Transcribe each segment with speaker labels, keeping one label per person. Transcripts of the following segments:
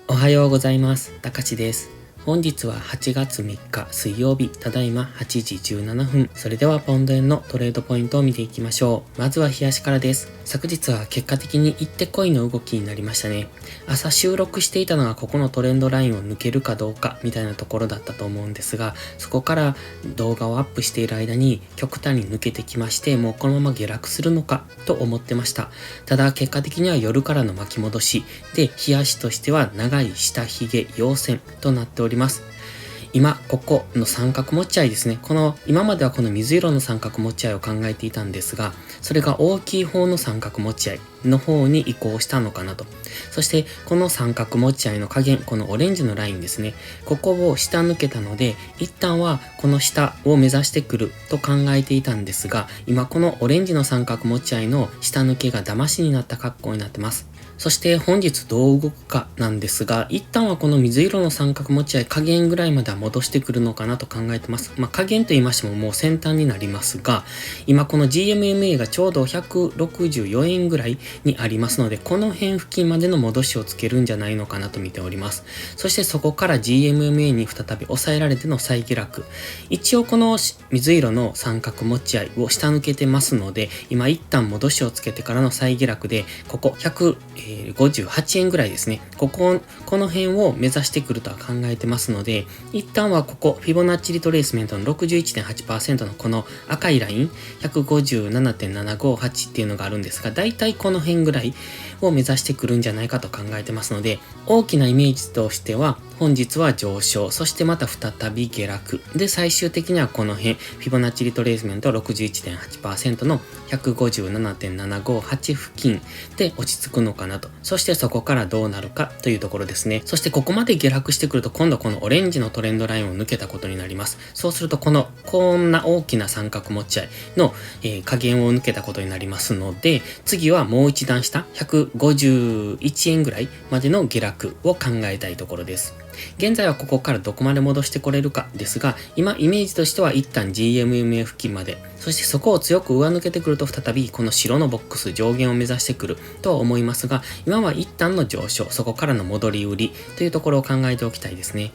Speaker 1: おはようございます。たかしです。本日は8月3日水曜日、ただいま8時17分。それではポンド円のトレードポイントを見ていきましょう。まずは冷やしからです。昨日は結果的に行ってこいの動きになりましたね。朝収録していたのがここのトレンドラインを抜けるかどうかみたいなところだったと思うんですが、そこから動画をアップしている間に極端に抜けてきまして、もうこのまま下落するのかと思ってました。ただ結果的には夜からの巻き戻しで、冷やしとしては長い下髭陽線となっております。今、ここの三角持ち合いですね。今まではこの水色の三角持ち合いを考えていたんですが、それが大きい方の三角持ち合いの方に移行したのかなと。そして、この三角持ち合いの加減、このオレンジのラインですね。ここを下抜けたので、一旦はこの下を目指してくると考えていたんですが、今このオレンジの三角持ち合いの下抜けが騙しになった格好になってます。そして本日どう動くかなんですが、一旦はこの水色の三角持ち合い加減ぐらいまでは戻してくるのかなと考えてます。加減と言いましてももう先端になりますが、今この GMMA がちょうど164円ぐらいにありますので、この辺付近までの戻しをつけるんじゃないのかなと見ております。そしてそこから GMMA に再び抑えられての再下落。一応この水色の三角持ち合いを下抜けてますので、今一旦戻しをつけてからの再下落で、ここ158円ぐらいですね。この辺を目指してくるとは考えてますので、一旦はここ、フィボナッチリトレースメントの 61.8% のこの赤いライン、157.758 っていうのがあるんですが、だいたいこの辺ぐらいを目指してくるんじゃないかと考えてますので、大きなイメージとしては、本日は上昇、そしてまた再び下落。で、最終的にはこの辺、フィボナッチリトレースメント 61.8% の 157.758 付近で落ち着くのかなと。そしてそこからどうなるかというところですね。そしてここまで下落してくると、今度このオレンジのトレンドラインを抜けたことになります。そうするとこんな大きな三角持ち合いの、加減を抜けたことになりますので、次はもう一段下、151円ぐらいまでの下落を考えたいところです。現在はここからどこまで戻してこれるかですが、今イメージとしては一旦 GMMA 付近まで、そしてそこを強く上抜けてくると再びこの白のボックス上限を目指してくるとは思いますが、今は一旦の上昇、そこからの戻り売りというところを考えておきたいですね。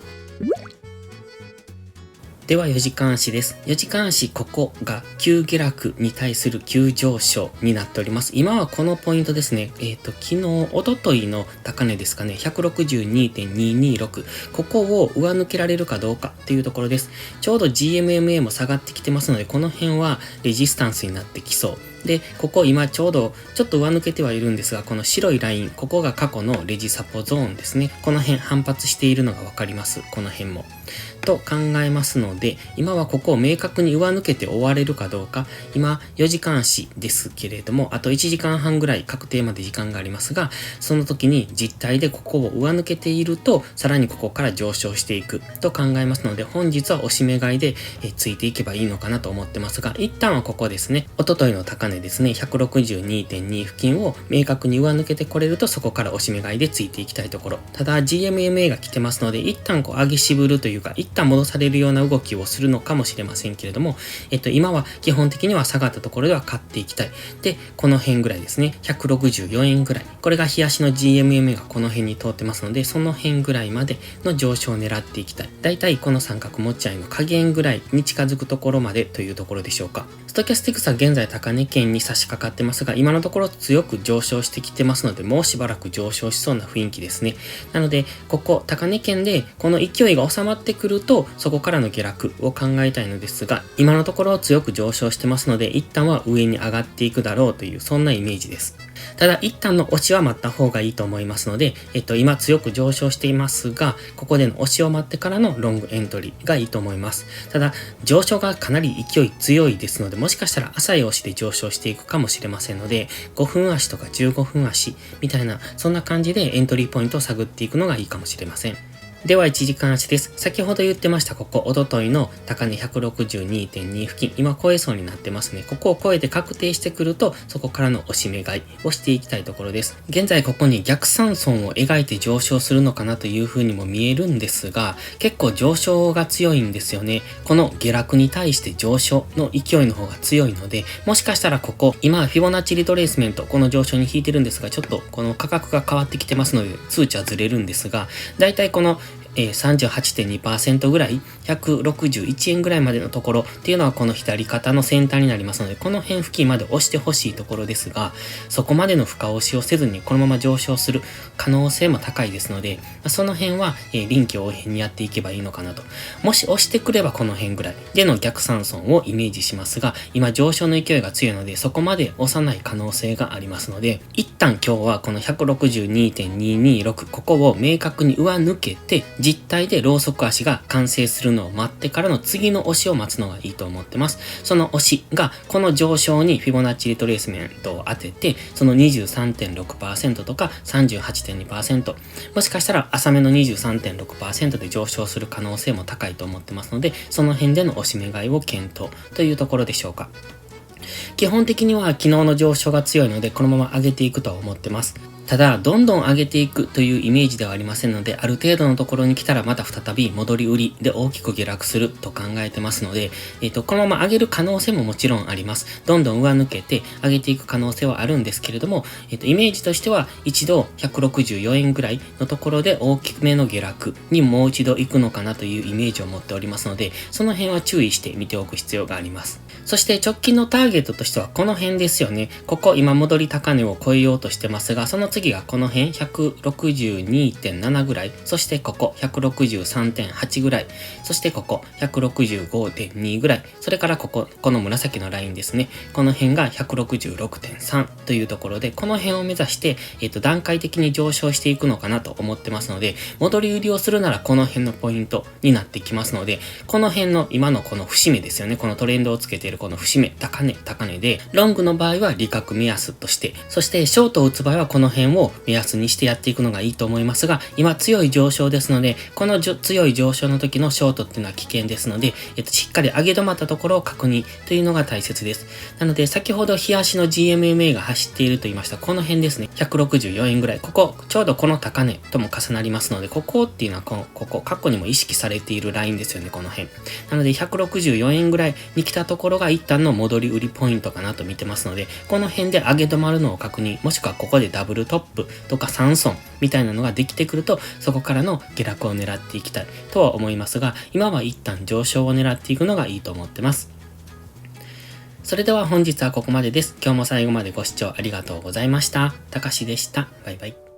Speaker 1: では4時間足です。4時間足、ここが急下落に対する急上昇になっております。今はこのポイントですね。昨日、おとといの高値ですかね。162.226。ここを上抜けられるかどうかっていうところです。ちょうど GMMA も下がってきてますので、この辺はレジスタンスになってきそう。で、ここ今ちょうどちょっと上抜けてはいるんですが、この白いライン、ここが過去のレジサポゾーンですね。この辺反発しているのがわかります。この辺も。と考えますので、今はここを明確に上抜けて終われるかどうか、今4時間足ですけれども、あと1時間半ぐらい確定まで時間がありますが、その時に実体でここを上抜けていると、さらにここから上昇していくと考えますので、本日は押し目買いでついていけばいいのかなと思ってますが、一旦はここですね、一昨日の高値ですね、162.2 付近を明確に上抜けてこれると、そこから押し目買いでついていきたいところ。ただ GMMA が来てますので、一旦上げ渋るというか、一旦戻されるような動きをするのかもしれませんけれども、今は基本的には下がったところでは買っていきたい。で、この辺ぐらいですね、164円ぐらい。これが日足の GMMA がこの辺に通ってますので、その辺ぐらいまでの上昇を狙っていきたい。だいたいこの三角持ち合いの下限ぐらいに近づくところまでというところでしょうか。ストキャスティクスは現在高値圏に差し掛かってますが、今のところ強く上昇してきてますので、もうしばらく上昇しそうな雰囲気ですね。なので、ここ高値圏でこの勢いが収まってくると、そこからの下落を考えたいのですが、今のところ強く上昇してますので、一旦は上に上がっていくだろうという、そんなイメージです。ただ一旦の押しは待った方がいいと思いますので、今強く上昇していますが、ここでの押しを待ってからのロングエントリーがいいと思います。ただ、上昇がかなり勢い強いですので、もしかしたら浅い押しで上昇していくかもしれませんので、5分足とか15分足みたいな、そんな感じでエントリーポイントを探っていくのがいいかもしれません。では一時間足です。先ほど言ってましたここ、おとといの高値 162.2 付近、今超えそうになってますね。ここを超えて確定してくると、そこからの押し目買いをしていきたいところです。現在ここに逆三損を描いて上昇するのかなという風にも見えるんですが、結構上昇が強いんですよね。この下落に対して上昇の勢いの方が強いので、もしかしたらここ、今フィボナッチリトレースメント、この上昇に引いてるんですが、ちょっとこの価格が変わってきてますので、数値はずれるんですが、だいたいこの38.2% ぐらい、161円ぐらいまでのところっていうのはこの左肩の先端になりますので、この辺付近まで押してほしいところですが、そこまでの深押しをせずにこのまま上昇する可能性も高いですので、その辺は臨機応変にやっていけばいいのかなと。もし押してくればこの辺ぐらいでの逆三損をイメージしますが、今上昇の勢いが強いので、そこまで押さない可能性がありますので、一旦今日はこの 162.226 ここを明確に上抜けて、実体でローソク足が完成するのを待ってからの次の押しを待つのがいいと思ってます。その押しがこの上昇にフィボナッチリトレースメントを当てて、その 23.6% とか 38.2%、もしかしたら浅めの 23.6% で上昇する可能性も高いと思ってますので、その辺での押し目買いを検討というところでしょうか。基本的には昨日の上昇が強いので、このまま上げていくとは思ってます。ただ、どんどん上げていくというイメージではありませんので、ある程度のところに来たらまた再び戻り売りで大きく下落すると考えてますので、このまま上げる可能性ももちろんあります。どんどん上抜けて上げていく可能性はあるんですけれども、イメージとしては一度164円ぐらいのところで大きめの下落にもう一度行くのかなというイメージを持っておりますので、その辺は注意して見ておく必要があります。そして直近のターゲットとしてはこの辺ですよね。ここ今戻り高値を超えようとしてますが、その次がこの辺 162.7 ぐらい、そしてここ 163.8 ぐらい、そしてここ 165.2 ぐらい、それからこの紫のラインですね。この辺が 166.3 というところで、この辺を目指して、段階的に上昇していくのかなと思ってますので、戻り売りをするならこの辺のポイントになってきますので、この辺の今のこの節目ですよね。このトレンドをつけているこの節目、高値で、ロングの場合は利確目安として、そしてショートを打つ場合はこの辺を目安にしてやっていくのがいいと思いますが、今強い上昇ですので、この強い上昇の時のショートっていうのは危険ですので、しっかり上げ止まったところを確認というのが大切です。なので、先ほど日足の GMMA が走っていると言いました、この辺ですね。164円ぐらい。ここ、ちょうどこの高値とも重なりますので、ここっていうのはここ、過去にも意識されているラインですよね、この辺。なので、164円ぐらいに来たところが一旦の戻り売りポイントかなと見てますので、この辺で上げ止まるのを確認、もしくはここでダブルトップとか3損みたいなのができてくると、そこからの下落を狙っていきたいとは思いますが、今は一旦上昇を狙っていくのがいいと思ってます。それでは本日はここまでです。今日も最後までご視聴ありがとうございました。たかしでした。バイバイ。